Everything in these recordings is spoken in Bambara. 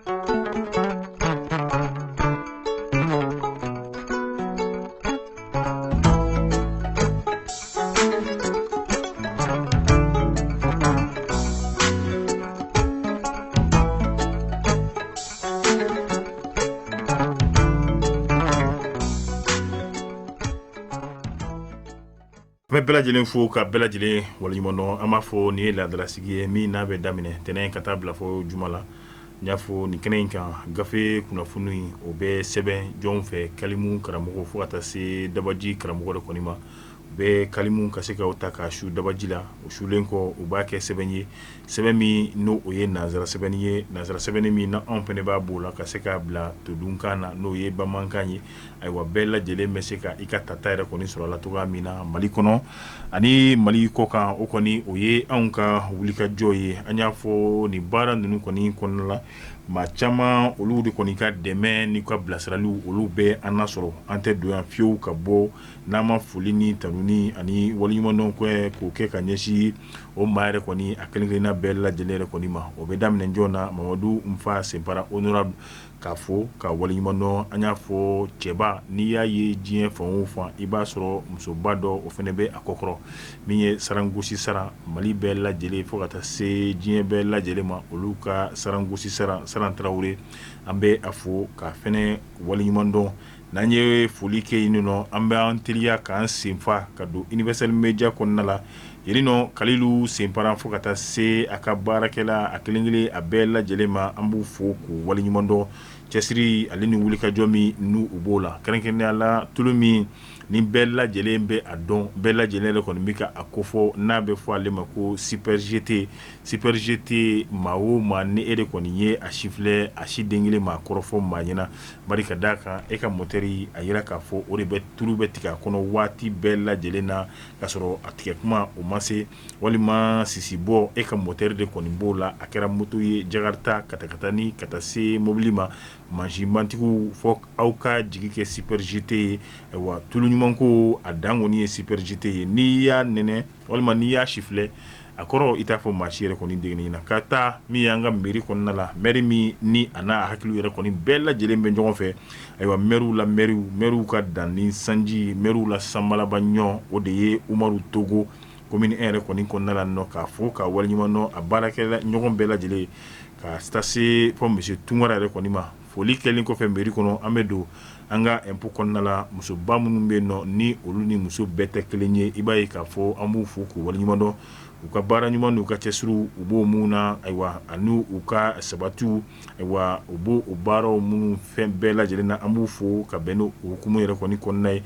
Bela jelen fo ka bela jelen waliɲuman an b'a fɔ nin ye laadalasigi ye min n'a bɛ daminɛ tɛnɛn ka taa bila fɔ juma la n y'a fɔ nin kɛnɛ in kan gafe kunnafoni o bɛ sɛbɛn jɔn fɛ kalimu karamɔgɔ fo ka taa se dabaji karamɔgɔ de kɔni ma u bɛ kalimu ka se ka ta ka su dabaji la o sulen kɔ u b'a kɛ sɛbɛn ye sɛbɛn min n'o o ye nanzara sɛbɛnni ye nanzara sɛbɛnni min na anw fɛnɛ b'a b'o la ka se k'a bila todunkan na n'o ye bamanankan ye ayiwa bɛɛ lajɛlen bɛ se ka i ka tata yɛrɛ kɔni sɔrɔ a la cogoya min na Mali kɔnɔ ani Mali kɔ kan o kɔni o ye anw ka wulikajɔ ye an y'a fɔ nin baara ninnu kɔni kɔnɔna la maa caman olu de kɔni ka dɛmɛ ni ka bilasiraliw olu bɛ an nasɔrɔ an tɛ don yan fiyewu ka bɔ n'an ma foli ni tanuni ani waliɲumandɔn k'o kɛ ka ɲɛsin o maa yɛrɛ kɔni a kelen-kelenna bɛɛ lajɛlen yɛrɛ kɔni ma o bɛ daminɛ jɔn na Mamadu Nfa Senpara honorable k'a fɔ ka waliɲumandɔn an y'a fɔ cɛba n'i y'a ye diɲɛ fan o fan i b'a sɔrɔ musoba dɔ o fɛnɛ bɛ a kɔkɔrɔ min ye sarangosi sara Mali bɛɛ lajɛlen fo ka taa se diɲɛ bɛɛ lajɛlen ma olu ka sarangosi sara Saran Tarawele an bɛ a fɔ ka fɛnɛ waliɲumandɔn n'an ye foli kɛ yen nɔ an bɛ an teliya k'an senfa ka don Universel Media kɔnɔna la yen nɔ Kalilu Senpara fo ka taa se a ka baarakɛla a kelen-kelen a bɛɛ lajɛlen ma an b'u fo k'u waliɲumandɔn cɛsiri ale ni wulikajɔ min n'u u b'o la kɛrɛnkɛrɛnnenya la tulu min ni bɛɛ lajɛlen bɛ a dɔn bɛɛ lajɛlen yɛrɛ kɔni bɛ ka a kofɔ n'a bɛ fɔ ale ma ko Super GT maa o maa ni e de kɔni ye a si filɛ a si den kelen maa kɔrɔfɔ maa ɲɛna bari ka d'a kan e ka motɛri a yira k'a fɔ o de bɛ tulu bɛ tigɛ a kɔnɔ waati bɛɛ lajɛlen na k'a sɔrɔ a tigɛ kuma o ma se walima sisi bɔ e ka motɛri de kɔni b'o la a kɛra moto ye Jakarta katakatani ka taa se mobili ma mansimantigiw fɔ aw ka jigi kɛ Super GT ye wa tulu ɲuman ko a dan kɔni ye Super GT ye n'i y'a nɛnɛ walima n'i y'a sifilɛ a kɔrɔ i t'a fɔ maa si yɛrɛ kɔni degeni na ka taa min y'an ka mairie kɔnɔna la maire min ni a n'a hakiliw yɛrɛ kɔni bɛɛ lajɛlen bɛ ɲɔgɔn fɛ ayiwa maireww ka dan ni sanji maireww la sanbalaba ɲɔgɔn o de ye Umaru Togo commune 1 yɛrɛ kɔni kɔnɔna la nɔ k'a fɔ ka waliɲumandɔn a baarakɛla ɲɔgɔn bɛɛ lajɛlen ka taa se fɔ monsieur Tunkara yɛrɛ kɔni ma foli kɛlen kɔfɛ mairie kɔnɔ an bɛ don an ka impôt kɔnɔna la musoba minnu bɛ yen nɔ ni olu ni muso bɛɛ tɛ kelen ye i b'a ye k'a fɔ an b'u fo k'u waliɲumandɔn u ka baara ɲuman n'u ka cɛsiriw u b'o mun na ayiwa ani u ka sabatiw ayiwa u b'o o baaraw minnu fɛn bɛɛ lajɛlen na an b'u fo ka bɛn n'o hukumu yɛrɛ kɔni kɔnɔna ye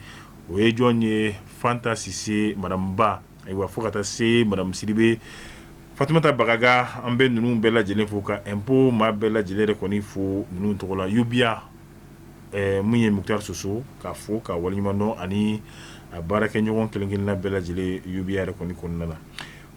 o ye jɔn ye Fanta Sise madame Ba ayiwa fo ka taa se madame Sidibe Fatumata Bagaga an bɛ ninnu bɛɛ lajɛlen fo ka impôt maa bɛɛ lajɛlen yɛrɛ kɔni fo ninnu tɔgɔ la Yubia mun ye Muktar Soso k'a fo ka waliɲumandɔn ani a baarakɛɲɔgɔn kelen-kelenna bɛɛ lajɛlen Yubia yɛrɛ kɔni kɔnɔna la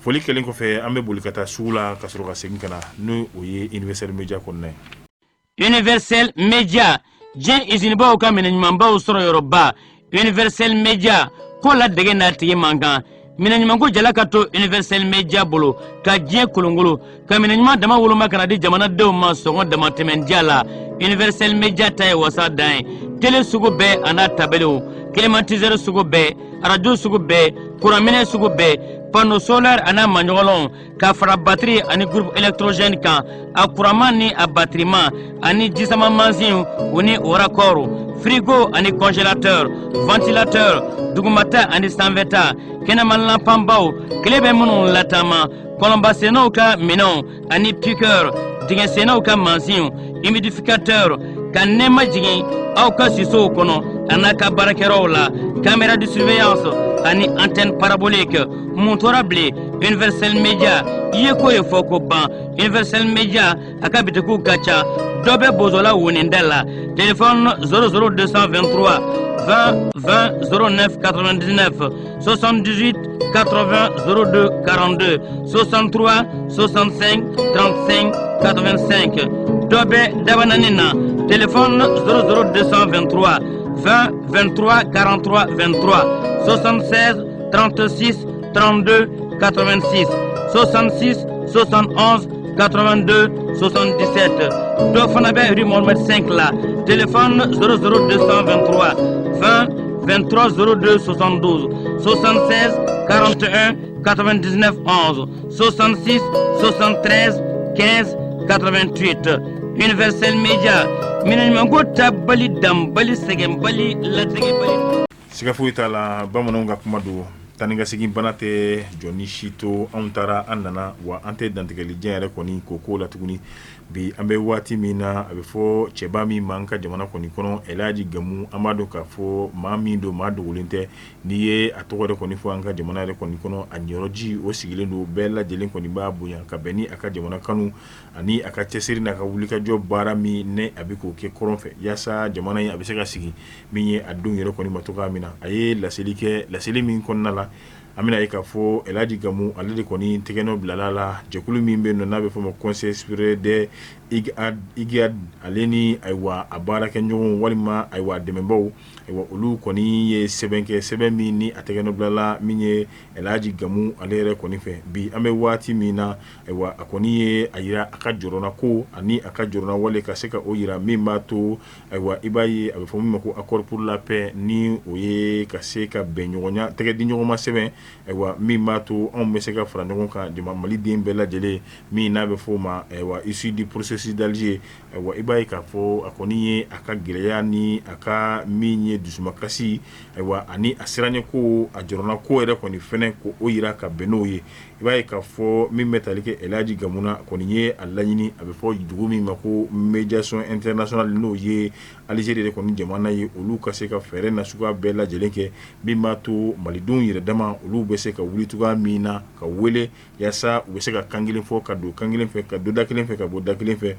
foli kɛlen kɔfɛ an bɛ boli ka taa sugu la ka sɔrɔ ka segin ka na n'o o ye Universel Media kɔnɔna ye. Universel Media diɲɛ izinibaw ka minɛɲumanbaw sɔrɔ yɔrɔba Universel Media ko la dege n'a tigi man kan minɛɲumanko jala ka to Universel Media bolo ka diɲɛ kolongolo ka minɛɲuman dama woloma kana di jamanadenw ma sɔngɔ dama tɛmɛndiya la Universel Media ta ye wasa dan ye télé sugu bɛɛ a n'a tabelew climatiseur sugu bɛɛ radio sugu bɛɛ kuranminɛ sugu bɛɛ panneau solaire a n'a maɲɔgɔnlɔnw ka fara batterie ani groupe électrogène kan a kuranman ni a batteriman ani jisama mansin u ni o raccord frigo ani congélateur ventilateur dugumata ani sanfɛta kɛnɛmalanpanbaw tile bɛ minnu latama kɔlɔnbasennaw ka minɛnw ani piqueur dingɛsennaw ka mansinw humidificateur ka nɛɛma jigin aw ka sisow kɔnɔ a n'a ka baarakɛyɔrɔw la caméra de surveillance ani antenne parabolique mun tora bilen Universel Media i ye ko ye fɔ ko ban Universel Media a ka bitikiw ka ca dɔ bɛ bozola woninda la téléphone 00223 20 20 09 99 78 80 02 42 63 65 35 85 dɔ bɛ dabanani na téléphone 00223 20 23 43 23 76 36 32 86 66 71 82 77 dɔ fana bɛ rue Mohamed 5 la téléphone 00223 20 23 02 72 76 41 99 11 66 73 15 88 Universel Media minaɲumanko ta bali dan bali sɛgɛn bali ladege bali. Siga foyi t'a la bamananw ka kuma don tani ka segin bana tɛ jɔ ni si to anw taara an nana wa an tɛ dantigɛli diɲɛ yɛrɛ kɔni k'o ko la tuguni bi an bɛ waati min na a bɛ fɔ cɛba min ma an ka jamana kɔni kɔnɔ Elhaji Gamu an b'a dɔn k'a fɔ maa min don maa dogolen tɛ n'i ye a tɔgɔ yɛrɛ kɔni fɔ an ka jamana yɛrɛ kɔni kɔnɔ a niyɔrɔji o sigilen don bɛɛ lajɛlen kɔni b'a bonya ka bɛn ni a ka jamana kanu ani a ka cɛsiri n'a ka wulikajɔ baara min ne a bɛ k'o kɛ kɔrɔn fɛ yaasa jamana in a bɛ se ka sigi min ye a denw yɛrɛ kɔni ma cogoya min na a ye laseli kɛ laseli min kɔnɔna la an bɛna ye k'a fɔ Elhaji Gamu ale de kɔni tɛgɛnɔ bilala la jɛkulu min bɛ yen nɔ n'a bɛ fɔ o ma Conseil supérieur des IGAD ale ni ayiwa a baarakɛɲɔgɔnw walima ayiwa dɛmɛbaw ayiwa olu kɔni ye sɛbɛn kɛ sɛbɛn min ni a tɛgɛnɔ bilala min ye Elhaji Gamu ale yɛrɛ kɔni fɛ bi an bɛ waati min na ayiwa a kɔni ye a yira a ka jɔrɔna ko ani a ka jɔrɔna wale ka se ka o yira min b'a to ayiwa i b'a ye a bɛ fɔ min ma ko accord pour la paix ni o ye ka se ka bɛn ɲɔgɔnya tɛgɛ di ɲɔgɔn ma sɛbɛn ayiwa min b'a to anw bɛ se ka fara ɲɔgɔn kan jama maliden bɛɛ lajɛlen min n'a bɛ fɔ o ma ayiwa issue du processus d'Alger ayiwa i b'a ye k'a fɔ a kɔni ye a ka gɛlɛya ni a ka min ye dusumakasi ayiwa ani a siranɲɛ ko a jɔrɔna ko yɛrɛ kɔni fɛnɛ ko o yira ka bɛn n'o ye i b'a ye k'a fɔ min bɛ tali kɛ Elhaji Gamu na kɔni ye a laɲini a bɛ fɔ dugu min ma ko médiation internationale n'o ye Algérie de kɔni jamana ye olu ka se ka fɛɛrɛ nasuguya bɛɛ lajɛlen kɛ min b'a to malidenw yɛrɛ dama olu bɛ se ka wuli cogoya min na ka wele yaasa u bɛ se ka kan kelen fɔ ka don kan kelen fɛ ka don da kelen fɛ ka bɔ da kelen fɛ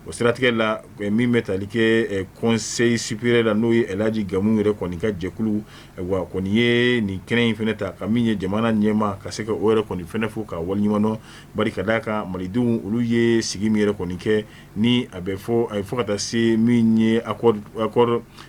o siratigɛ la min bɛ tali kɛ Conseil supérieur la n'o ye Elhaji Gamu yɛrɛ kɔni ka jɛkulu wa kɔni ye nin kɛnɛ in fɛnɛ ta ka min ye jamana ɲɛma ka se ka o yɛrɛ kɔni fɛnɛ fɔ ka waleɲuman dɔn bari ka d'a kan malidenw olu ye sigi min yɛrɛ kɔni kɛ ni a bɛ fɔ a ye fɔ ka taa se min ye accord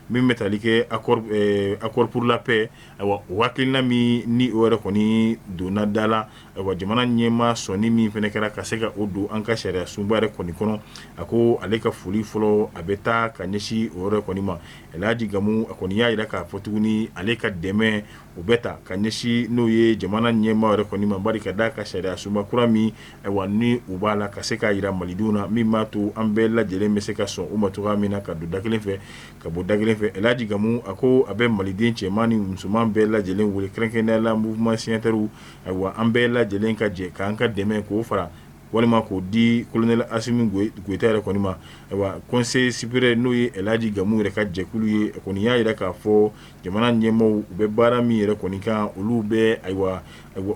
min bɛ tali kɛ accord pour la paix ayiwa o hakilina min ni o yɛrɛ kɔni donna da la ayiwa jamana ɲɛma sɔnni min fɛnɛ kɛra ka se ka o don an ka sariya sunba yɛrɛ kɔni kɔnɔ a ko ale ka foli fɔlɔ a bɛ taa ka ɲɛsin o yɔrɔ kɔni ma Elhaji Gamu a kɔni y'a jira k'a fɔ tuguni ale ka dɛmɛ o bɛ ta ka ɲɛsin n'o ye jamana ɲɛmaa yɛrɛ kɔni ma bari ka d'a ka sariya sunba kura min ayiwa ni u b'a la ka se k'a jira malidenw na min b'a to an bɛɛ lajɛlen bɛ se ka sɔn o ma cogoya min na ka don da kelen fɛ ka bɔ da kelen fɛ Elhaji Gamu a ko a bɛ maliden cɛman ni musoman bɛɛ lajɛlen wele kɛrɛnkɛrɛnnenya la mouvement signataires ayiwa an bɛɛ lajɛlen ka jɛ k'an ka dɛmɛ k'o fara walima k'o di colonel Asimi Goita yɛrɛ kɔni ma ayiwa Conseil supérieur n'o ye Elhaji Gamu yɛrɛ ka jɛkulu ye kɔni y'a jira k'a fɔ jamana ɲɛmaaw u bɛ baara min yɛrɛ kɔni kan olu bɛ ayiwa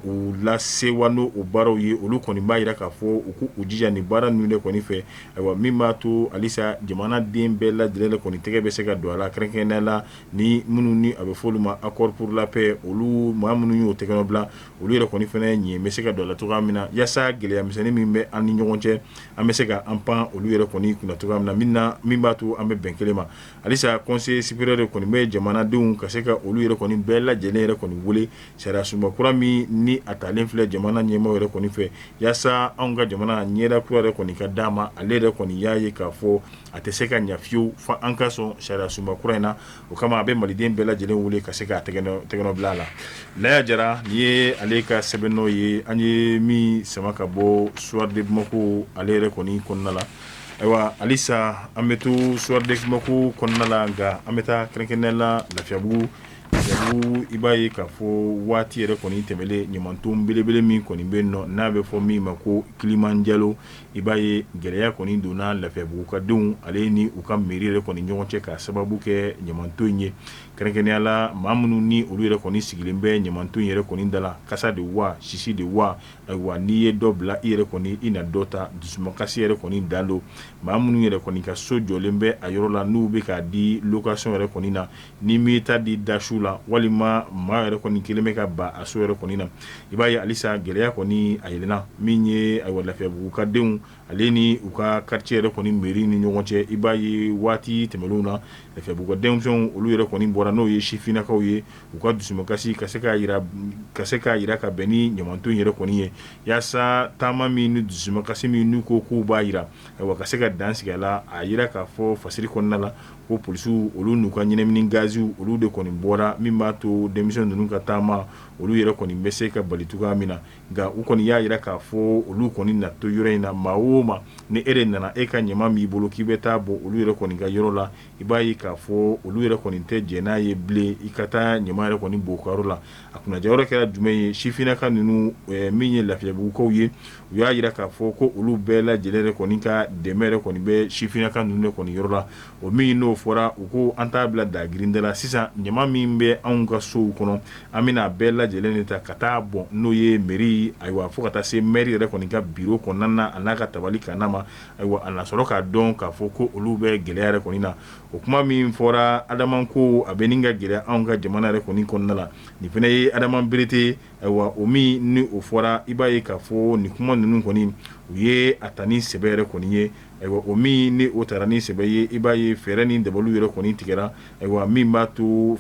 u lasewa n'o o baaraw ye olu kɔni b'a jira k'a fɔ u k'u jija nin baara ninnu de kɔni fɛ ayiwa min b'a to halisa jamanaden bɛɛ lajɛlen kɔni tɛgɛ bɛ se ka don a la kɛrɛnkɛrɛnnenya la ni minnu ni a bɛ fɔ olu ma accord pour la paix olu maa minnu y'o tɛgɛnɔ bila olu yɛrɛ kɔni fɛnɛ ɲɛ bɛ se ka don a la cogoya min na yaasa gɛlɛya misɛnnin min bɛ an ni ɲɔgɔn cɛ an bɛ se ka an pan olu yɛrɛ kɔni kunna cogoya min na min b'a to an bɛ bɛn kelen ma halisa Conseil supérieur de kɔni bɛ jamanadenw ka se ka olu yɛrɛ kɔni bɛɛ lajɛlen yɛrɛ kɔni wele sariya sunba kura min ni a talen filɛ jamana ɲɛmaaw yɛrɛ kɔni fɛ yaasa anw ka jamana ɲɛda kura yɛrɛ kɔni ka d'a ma ale yɛrɛ kɔni y'a ye k'a fɔ a tɛ se ka ɲa fiyewu fa an ka sɔn sariya sunba kura in na o kama a bɛ maliden bɛɛ lajɛlen wele ka se k'a tɛgɛnɔ bila a la Laya Jara nin ye ale ka sɛbɛnnɔ ye an ye min sama ka bɔ Soir de Bamako ale yɛrɛ kɔni kɔnɔna la ayiwa halisa an bɛ to Soir de Bamako kɔnɔna la nka an bɛ taa kɛrɛnkɛrɛnnenya la Lafiyabugu i b'a ye k'a fɔ waati yɛrɛ kɔni tɛmɛlen ɲamanton belebele min kɔni bɛ yen nɔ n'a bɛ fɔ min ma ko Kilimanjaro i b'a ye gɛlɛya kɔni donna Lafiyabugu ka denw ale ni u ka mairie yɛrɛ kɔni ɲɔgɔn cɛ ka sababu kɛ ɲamanton in ye kɛrɛnkɛrɛnnenya la maa minnu ni olu yɛrɛ kɔni sigilen bɛ ɲamanton yɛrɛ kɔni da la kasa de wa sisi de wa ayiwa n'i ye dɔ bila i yɛrɛ kɔni i na dɔ ta dusumakasi yɛrɛ kɔni dan don maa minnu yɛrɛ kɔni ka so jɔlen bɛ a yɔrɔ la n'u bɛ k'a di location yɛrɛ kɔni na ni m'i ta di dasu la walima maa yɛrɛ kɔni kelen bɛ ka ba a so yɛrɛ kɔni na i b'a ye halisa gɛlɛya kɔni a yɛlɛnna min ye ayiwa Lafiyabugu ka denw ale ni u ka quartier yɛrɛ kɔni mairie ni ɲɔgɔn cɛ i b'a ye waati tɛmɛlenw na fɛbugu denmisɛnw olu yɛrɛ kɔni bɔra n'o ye sifinnakaw ye u ka dusumasi ka se k'a yira ka bɛn ni ɲamanton yɛrɛ kɔni ye yaasa taama min ni dusumakasi min n'u ko k'u b'a yira ka se ka dan sigi a la a yira k'a fɔ fasiri kɔnɔna la ko polisiw olu n'u ka ɲɛnamini gaziw olu de kɔni bɔra min b'a to denmisɛn ninnu ka taama olu yɛrɛ kɔni bɛ se ka bali cogoya min na nka u kɔni y'a yira k'a fɔ olu kɔni na to yɔrɔ in na maa o ma ni e de nana e ka ɲama b'i bolo k'i bɛ taa bɔ olu yɛrɛ kɔni ka yɔrɔ la i b'a ye k'a fɔ olu yɛrɛ kɔni tɛ jɛ n'a ye bilen i ka taa ɲama yɛrɛ kɔni bɔ kayɔrɔ la a kunnaja yɔrɔ kɛra jumɛn ye sifinnaka ninnu min ye lafiyabugukaw ye u y'a yira k'a fɔ ko olu bɛɛ lajɛlen yɛrɛ kɔni ka dɛmɛ yɛrɛ kɔni bɛ sifinnaka ninnu kɔni yɔrɔ la o min n'o fɔra u ko an t'a bila dagirinda la sisan ɲama min bɛ anw ka sow kɔnɔ an bɛna bɛɛ lajɛlen de ta ka taa bɔn n'o ye mairie ayiwa fo ka taa se maire yɛrɛ kɔni ka bureau kɔnɔna na a n'a ka tabali kanna ma ayiwa a na sɔrɔ k'a dɔn k'a fɔ ko olu bɛ gɛlɛya yɛrɛ kɔni na o kuma min fɔra Adama ko a bɛ nin ka gɛlɛya anw ka jamana yɛrɛ kɔni kɔnɔna la nin fana ye Adama Berete ayiwa o min ni o fɔra i b'a ye k'a fɔ nin kuma ninnu kɔni u ye a ta ni sɛbɛ yɛrɛ kɔni ye ayiwa o min ni o taara ni sɛbɛ ye i b'a ye fɛɛrɛ ni dabaliw yɛrɛ kɔni tigɛra ayiwa min b'a to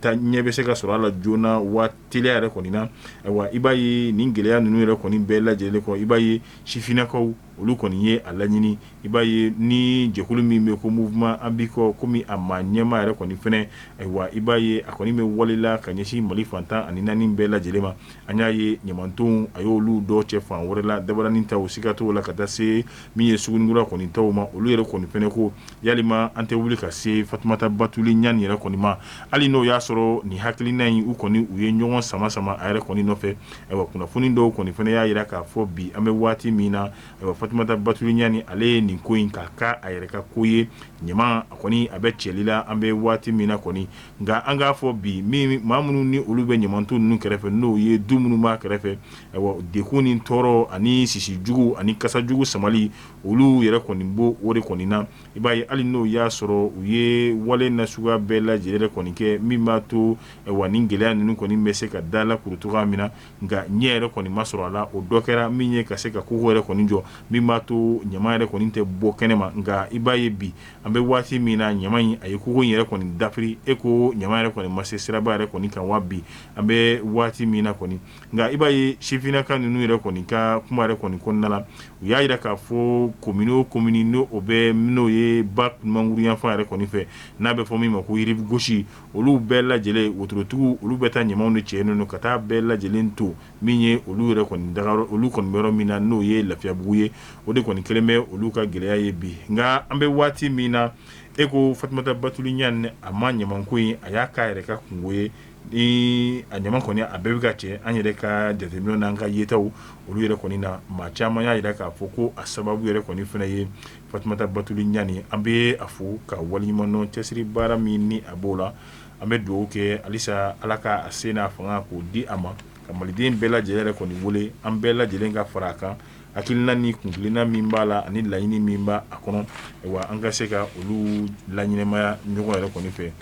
ta ɲɛ bɛ se ka sɔrɔ a la joona waatiliya yɛrɛ kɔni na ayiwa i b'a ye nin gɛlɛya ninnu yɛrɛ kɔni bɛɛ lajɛlen kɔ i b'a ye sifinnakaw olu kɔni ye a laɲini i b'a ye ni jɛkulu min bɛ ko mouvement Ambiko komi a maa ɲɛma yɛrɛ kɔni fɛnɛ ayiwa i b'a ye a kɔni bɛ walela ka ɲɛsin Mali fantan ani naani bɛɛ lajɛlen ma an y'a ye ɲamantonw a y'olu dɔw cɛ fan wɛrɛ la dabaranin taw siga t'o la ka taa se min ye Sugunikura kɔni taw ma olu yɛrɛ kɔni fɛnɛ ko yalima an tɛ wuli ka se Fatumata Batuli Ɲani yɛrɛ kɔni ma hali n'o y'a sɔrɔ nin hakilina in u kɔni u ye ɲɔgɔn sama a yɛrɛ kɔni nɔfɛ ayiwa kunnafoni dɔw kɔni fɛnɛ y'a yira k'a fɔ bi an bɛ waati min na ayiwa Fatumata Batuli Ɲani ale ye nin ko in k'a ka a yɛrɛ ka ko ye ɲama a kɔni a bɛ cɛli la an bɛ waati min na kɔni nka an k'a fɔ bi min maa minnu ni olu bɛ ɲamanton ninnu kɛrɛfɛ n'o ye du minnu b'a kɛrɛfɛ ayiwa dekun ni tɔɔrɔ ani sisi jugu ani kasa jugu samali olu yɛrɛ kɔni b'o o de kɔni na i b'a ye hali n'o y'a sɔrɔ u ye wale nasuguya bɛɛ lajɛlen kɔni kɛ min b'a to wa nin gɛlɛya ninnu kɔni bɛ se ka da la kuru cogoya min na nka ɲɛ yɛrɛ kɔni ma sɔrɔ a la o dɔ kɛra min ye ka se ka koko yɛrɛ kɔni jɔ min b'a to ɲama yɛrɛ kɔni tɛ bɔ kɛnɛ ma nka i b'a ye bi an bɛ waati min na ɲama in a ye koko in yɛrɛ kɔni dafiri e ko ɲama yɛrɛ kɔni ma se siraba yɛrɛ kɔni kan wa bi an bɛ waati min na kɔni nka i b'a ye sifinnaka ninnu yɛrɛ kɔni ka kuma yɛrɛ kɔni kɔnɔna la u y'a yira k'a fɔ komini n'o o bɛ n'o ye ba manguru yanfan yɛrɛ kɔni fɛ n'a bɛ fɔ min ma ko yirifi gosi olu bɛɛ lajɛlen wotorotigiw olu bɛ taa ɲamaw de cɛ ninnu ka taa bɛɛ lajɛlen to min ye olu yɛrɛ kɔni daga olu kɔni bɛ yɔrɔ min na n'o ye Lafiyabugu ye o de kɔni kelen bɛ olu ka gɛlɛya ye bi nka an bɛ waati min na e ko Fatumata Batuli Ɲani a ma ɲamanko in a y'a k'a yɛrɛ ka kungo ye ni a ɲama kɔni a bɛɛ bɛ ka cɛ an yɛrɛ ka jateminɛw n'an ka yetaw olu yɛrɛ kɔni na maa caman y'a yira k'a fɔ ko a sababu yɛrɛ kɔni fana ye Fatumata Batuli Ɲani an bɛ a fo ka waleɲumandɔn cɛsiri baara min ni a b'o la an bɛ dugawu kɛ halisa Ala ka a se n'a fanga k'o di a ma ka maliden bɛɛ lajɛlen yɛrɛ kɔni wele an bɛɛ lajɛlen ka fara a kan hakilina ni kunkilenna min b'a la ani laɲini min b'a a kɔnɔ wa an ka se ka olu laɲɛnɛmaya ɲɔgɔn yɛrɛ kɔni fɛ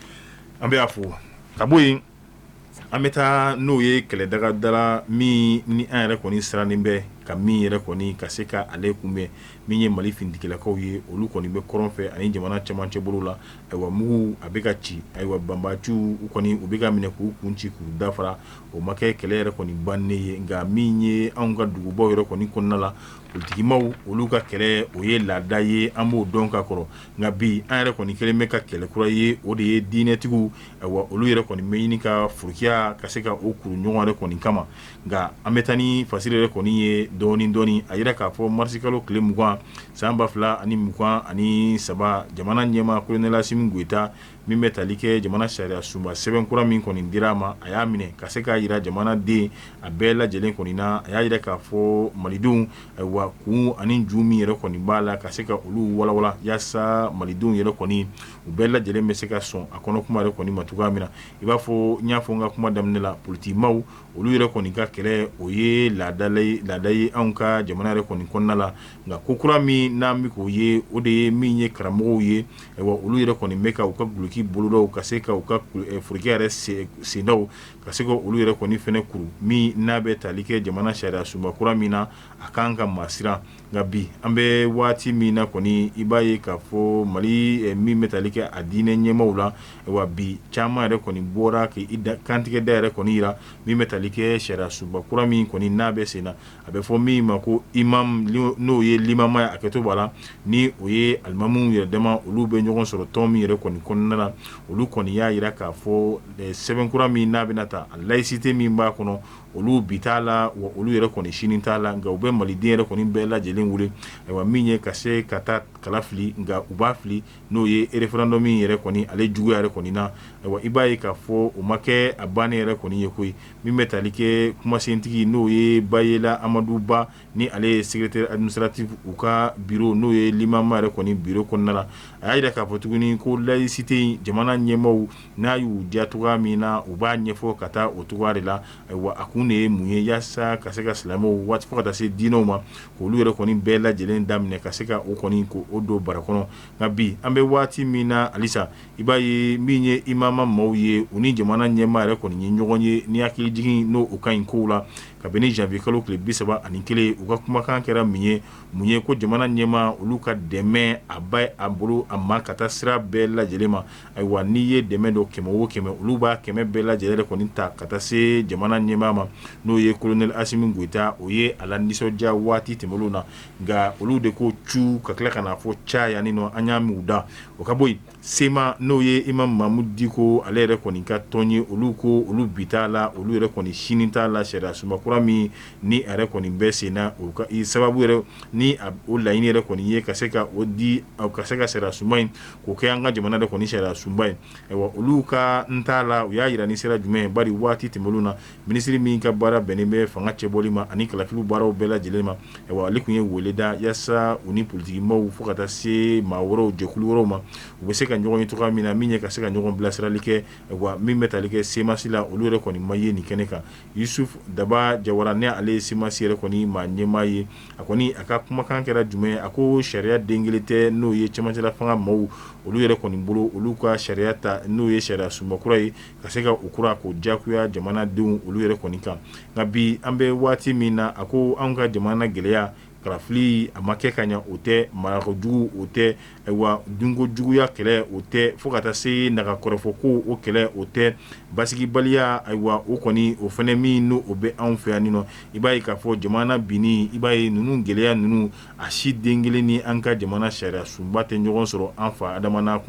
an bɛ a fo ka bɔ yen an bɛ taa n'o ye kɛlɛdagadala min ni an yɛrɛ kɔni sirannen bɛ ka min yɛrɛ kɔni ka se ka ale kunbɛn min ye Mali finitigi ye olu kɔni bɛ kɔrɔn fɛ ani jamana cɛmancɛ bolo la ayiwa mugu a bɛ ka ci ayiwa banbaciw u kɔni u bɛ ka minɛ k'u kun ci k'u dafara o ma kɛ kɛlɛ yɛrɛ kɔni bannen ye nka min ye anw ka dugubaw yɛrɛ kɔni kɔnɔna la politikimaw olu ka kɛlɛ o ye laada ye an b'o dɔn ka kɔrɔ nka bi an yɛrɛ kɔni kelen bɛ ka kɛlɛ kura ye o de ye diinɛtigiw ayiwa olu yɛrɛ kɔni bɛ ɲini ka furukiya ka se ka o kuru ɲɔgɔn yɛrɛ kɔni kama nka an bɛ taa ni fasiri yɛrɛ kɔni ye dɔɔni a yira k'a fɔ marsikalo tile 20 san 2023 jamana ɲɛma kolonɛla Asimi Goyita min bɛ tali kɛ jamana sariya sunba sɛbɛn kura min kɔni dira a ma a y'a minɛ ka se k'a yira jamana den a bɛɛ lajɛlen kɔni na a y'a yira k'a fɔ malidenw ayiwa kun ani ju min yɛrɛ kɔni b'a la ka se ka olu walawala yaasa malidenw yɛrɛ kɔni u bɛɛ lajɛlen bɛ se ka sɔn a kɔnɔ kuma yɛrɛ kɔni ma cogoya min na i b'a fɔ n y'a fɔ n ka kuma daminɛ la politikimaw olu yɛrɛ kɔni ka kɛlɛ o ye laada ye anw ka jamana yɛrɛ kɔni kɔnɔna la nka ko kura min n'an bɛ k'o ye o de ye min ye karamɔgɔw ye ayiwa olu yɛrɛ kɔni bɛ ka u ka guloki bolodaw ka se ka u ka forokɛ yɛrɛ sendaw ka se ka olu yɛrɛ kɔni fɛnɛ kuru min n'a bɛ tali kɛ jamana sariya sunba kura min na a kan ka maasira nka bi an bɛ waati min na kɔni i b'a ye k'a fɔ mali min bɛ tali kɛ a diinɛ ɲɛmaaw la wa bi caman yɛrɛ kɔni bɔra k'i kantigɛ da yɛrɛ kɔni yira min bɛ tali kɛ sariya sunba kura min kɔni n'a bɛ sen na a bɛ fɔ min ma ko imam n'o ye limama ye a kɛtɔ b'a la ni o ye alimamuw yɛrɛ dama olu bɛ ɲɔgɔn sɔrɔ tɔn min yɛrɛ kɔni kɔnɔna na olu kɔni y'a yira k'a fɔ sɛbɛnkura min n'a bɛna ta a laïcité min b'a kɔnɔ olu bi t'a la wa olu yɛrɛ kɔni sini t'a la nka u bɛ maliden yɛrɛ kɔni bɛɛ lajɛlen wele ayiwa min ye ka se ka taa kala fili nka u b'a fili n'o ye référendum min yɛrɛ kɔni ale juguya yɛrɛ kɔni na ayiwa i b'a ye k'a fɔ o ma kɛ a bannen yɛrɛ kɔni ye koyi min bɛ tali kɛ kumasentigi n'o ye Bayela Amadu Ba ni ale ye secrétaire administratif u ka bureau n'o ye limama yɛrɛ kɔni bureau kɔnɔna la a y'a yira k'a fɔ tuguni ko laïcité jamana ɲɛmaaw n'a y'u diya cogoya min na u b'a ɲɛfɔ ka taa o cogoya de la ayiwa a kun de ye mun ye yaasa ka se ka silamɛw waati fo ka taa se diinɛw ma k'olu yɛrɛ kɔni bɛɛ lajɛlen daminɛ ka se ka o kɔni ko o don bara kɔnɔ nka bi an bɛ waati min na halisa i b'a ye min ye imama maaw ye u ni jamana ɲɛmaa yɛrɛ kɔni ye ɲɔgɔn ye ni hakili jigin n'o o ka ɲi kow la kabini janvier kalo tile 31 u ka kumakan kɛra mun ye ko jamana ɲɛmaa olu ka dɛmɛ a ba a bolo a ma ka taa sira bɛɛ lajɛlen ma ayiwa n'i ye dɛmɛ dɔ 100 o 100 olu b'a 100 bɛɛ lajɛlen yɛrɛ kɔni ta ka taa se jamana ɲɛmaa ma n'o ye colonel Asimi Goita o ye a la nisɔndiya waati tɛmɛnw na nka olu de ko cu ka tila ka n'a fɔ ca yanni nɔ an y'a min u da o ka bɔ yen sema n'o ye Imam Mamudu Diko ale yɛrɛ kɔni ka tɔn ye olu ko olu bi t'a la olu yɛrɛ kɔni sini t'a la sariya sunba kura min ni a yɛrɛ kɔni bɛ sen na o ka sababu yɛrɛ ni o laɲini yɛrɛ kɔni ye ka se ka o di ka se ka sariya sunba in k'o kɛ an ka jamana de kɔni sariya sunba in ayiwa olu ka n t'a la u y'a yira ni sera jumɛn bari waati tɛmɛnw na minisiri min ka baara bɛnnen bɛ fanga cɛbɔli ma ani kalafiliw baaraw bɛɛ lajɛlen ma ayiwa ale tun ye wele da yaasa u ni politikimaw fo ka taa se maa wɛrɛw jɛkulu wɛrɛw ma u bɛ se ka ɲɔgɔn ye cogoya min na min ye ka se ka ɲɔgɔn bilasirali kɛ ayiwa min bɛ tali kɛ semasi la olu yɛrɛ kɔni ma ye nin kɛnɛ kan Yusuf Daba Jawara ne ale ye semasi yɛrɛ kɔni maa ɲɛmaa ye a kɔni a ka kumakan kɛra jumɛn a ko sariya den kelen tɛ n'o ye cɛmancɛla fanga maaw olu yɛrɛ kɔni bolo olu ka sariya ta n'o ye sariya sunba kura ye ka se ka o kura k'o diyagoya jamanadenw olu yɛrɛ kɔni kan nka bi an bɛ waati min na a ko anw ka jamana gɛlɛya kalafili a ma kɛ ka ɲɛ o tɛ marakojugu o tɛ ayiwa dunkojuguya kɛlɛ o tɛ fo ka taa se nagakɔrɔfɔko o kɛlɛ o tɛ basigibaliya ayiwa o kɔni o fana min n'o o bɛ anw fɛ yan nɔ i b'a ye k'a fɔ jamana binni i b'a ye ninnu gɛlɛya ninnu a si den kelen ni an ka jamana sariya sunba tɛ ɲɔgɔn sɔrɔ an fa adamana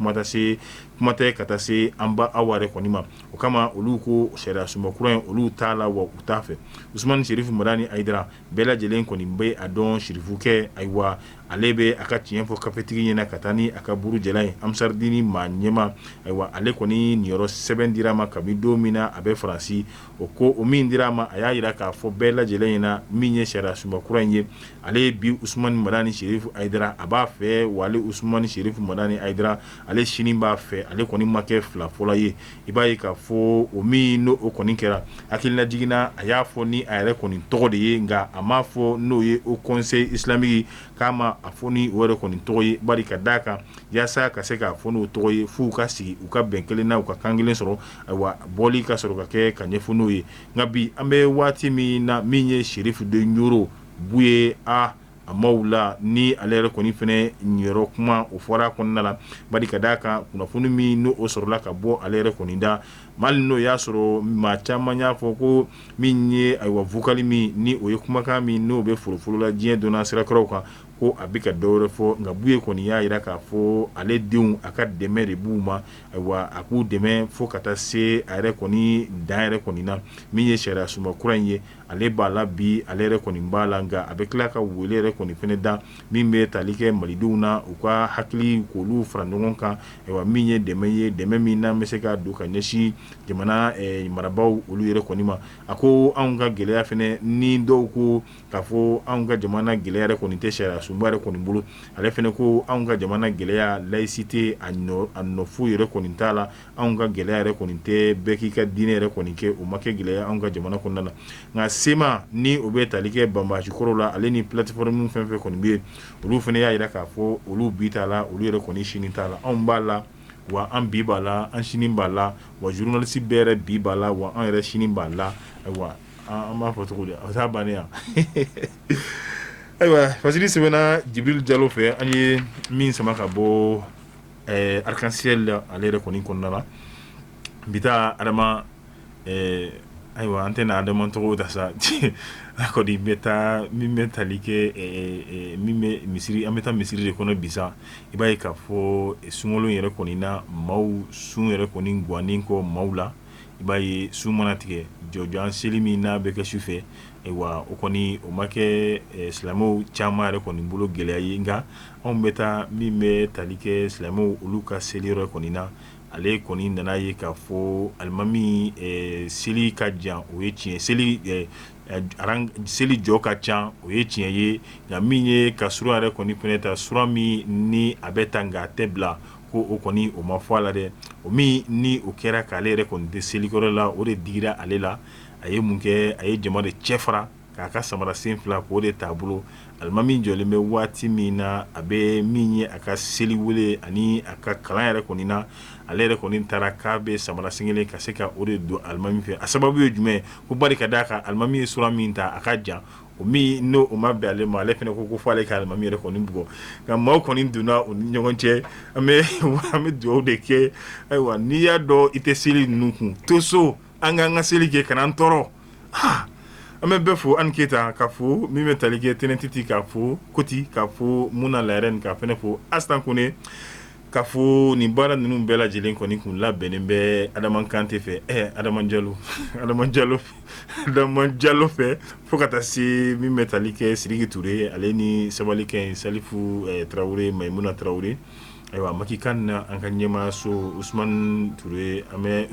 kuma tɛ ka taa se an ba aw yɛrɛ kɔni ma o kama olu ko sariya sunba kura in olu t'a la wa u t'a fɛ Usmani Sherifu Madani Ayidara bɛɛ lajɛlen kɔni bɛ a dɔn Sherifu kɛ ayiwa ale bɛ a ka tiɲɛ fɔ kafetigi ɲɛna ka taa ni a ka burujɛla ye Amsaridini maa ɲɛma ayiwa ale kɔni niyɔrɔ sɛbɛn dira a ma kabini don min na a bɛ Faransi o ko o min dira a ma a y'a yira k'a fɔ bɛɛ lajɛlen ɲɛna min ye sariya sunba kura in ye ale bi Usmani Madani Sherifu Ayidara a b'a fɛ wa ale Usmani Sherifu Madani Ayidara ale sini b'a fɛ ale kɔni ma kɛ fila fɔlɔ ye i b'a ye k'a fɔ o min n'o o kɔni kɛra hakilina jiginna a y'a fɔ ni a yɛrɛ kɔni tɔgɔ de ye nka a m'a fɔ n'o ye o conseil islamique k'a ma a fɔ ni o yɛrɛ kɔni tɔgɔ ye bari ka d'a kan yaasa ka se k'a fɔ n'o tɔgɔ ye f'u ka sigi u ka bɛn kelen na u ka kan kelen sɔrɔ ayiwa bɔli ka sɔrɔ ka kɛ ka ɲɛfɔ n'o ye nka bi an bɛ waati min na min ye Sherifu de Ɲoro bu ye a maaw la ni ale yɛrɛ kɔni fɛnɛ ɲɛrɔ kuma o fɔra kɔnɔna la bari ka d'a kan kunnafoni min n'o sɔrɔla ka bɔ ale yɛrɛ kɔni da mali n'o y'a sɔrɔ maa caman y'a fɔ ko min ye ayiwa vokali min ni o ye kumakan min n'o bɛ folofolo la diɲɛ donna sirakɔrɔw kan ko a bɛ ka dɔwɛrɛ fɔ nka Buye kɔni y'a jira k'a fɔ ale denw a ka dɛmɛ de b'u ma ayiwa a k'u dɛmɛ fo ka taa se a yɛrɛ kɔni dan yɛrɛ kɔni na min ye sariya sunba kura in ye ale b'a la bi ale yɛrɛ kɔni b'a la nka a bɛ tila ka wele yɛrɛ kɔni fɛnɛ da min bɛ tali kɛ malidenw na u ka hakili k'olu fara ɲɔgɔn kan ayiwa min ye dɛmɛ min n'an bɛ se ka don ka ɲɛsin jamana marabaw olu yɛrɛ kɔni ma a ko anw ka gɛlɛya fɛnɛ ni dɔw ko k'a fɔ anw ka jamana gɛlɛya yɛrɛ kɔni tɛ sariya sunba yɛrɛ kɔni bolo ale fɛnɛ ko anw ka jamana gɛlɛya laïcité a nɔfu yɛrɛ kɔni t'a la anw ka gɛlɛya yɛrɛ kɔni tɛ bɛɛ k'i ka diinɛ yɛrɛ kɔni kɛ o ma kɛ gɛlɛya anw ka jamana kɔnɔna na nka sema ni o bɛ tali kɛ banbasi kɔrɔ la ale ni plateforme fɛn fɛn kɔni bɛ yen olu fɛnɛ y'a jira k'a fɔ olu bi t'a la olu yɛrɛ kɔni sini t'a la anw b'a la wa an bi b'a la an sini b'a la wa journaliste bɛɛ yɛrɛ bi b'a la wa an yɛrɛ sini b'a la ayiwa an b'a fɔ cogo di a t'a bannen yan ayiwa fasili sɛbɛnna jibril jalo fɛ an ye min sama ka bɔ arc-en-ciel ale yɛrɛ kɔni kɔnɔna la bi taa adama ayiwa an tɛna adama tɔgɔ ta sa a kɔni bɛ taa min bɛ tali kɛ min bɛ misiri an bɛ taa misiri de kɔnɔ bisa i b'a ye k'a fɔ sunkalo yɛrɛ kɔni na maaw sun yɛrɛ kɔni guwanen kɔ maaw la i b'a ye sun mana tigɛ jɔjɔn seli min n'a bɛ kɛ su fɛ wa o kɔni o ma kɛ silamɛw caman yɛrɛ kɔni bolo gɛlɛya ye nka anw bɛ taa min bɛ tali kɛ silamɛw olu ka seli yɔrɔ kɔni na ale kɔni nana ye k'a fɔ alimami seli ka jan o ye tiɲɛ seli jɔ ka ca o ye tiɲɛ ye nka min ye ka sura yɛrɛ kɔni fɛnɛ ta sura min ni a bɛ ta nka a tɛ bila ko o kɔni o ma fɔ a la dɛ o min ni o kɛra k'ale yɛrɛ kɔni tɛ selikɔrɔ la o de digira ale la a ye mun kɛ a ye jama de cɛ fara k'a ka samara sen fila k'o de t'a bolo alimami jɔlen bɛ waati min na a bɛ min ye a ka seli wele ani a ka kalan yɛrɛ kɔni na ale yɛrɛ kɔni taara k'a bɛ samara sen kelen ka se ka o de don alimami fɛ a sababu ye jumɛn ko bari ka d'a kan alimami ye sura min ta a ka jan o min n'o o ma bɛn ale ma ale fana ko fɔ ale ka alimami yɛrɛ kɔni bugɔ nka maaw kɔni donna o ni ɲɔgɔn cɛ an bɛ dugawu de kɛ ayiwa n'i y'a dɔn i tɛ seli ninnu kun to so an k'an ka seli kɛ ka n'an tɔɔrɔ an bɛ bɛɛ fo an keyita k'a fo min bɛ tali kɛ tɛnɛntiti k'a fo koti k'a fo muna layɛrɛni k'a fɛnɛ fo astan kone k'a fo nin baara ninnu bɛɛ lajɛlen kɔni kun labɛnnen bɛ adama kante fɛ adama jalo fɛ fo ka taa se min bɛ tali kɛ sidiki ture ale ni sabalikɛ salifu tarawele maimuna tarawele ayiwa maki kan na an ka ɲɛma so usman ture an bɛ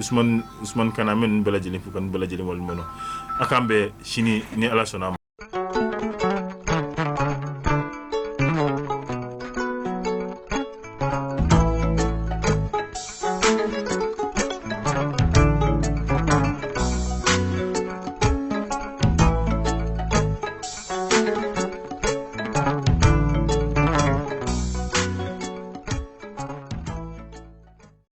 usman kan an bɛ ninnu bɛɛ lajɛlen fo ka ninnu bɛɛ lajɛlen waliɲuman dɔn a k'an bɛn sini ni ala sɔnna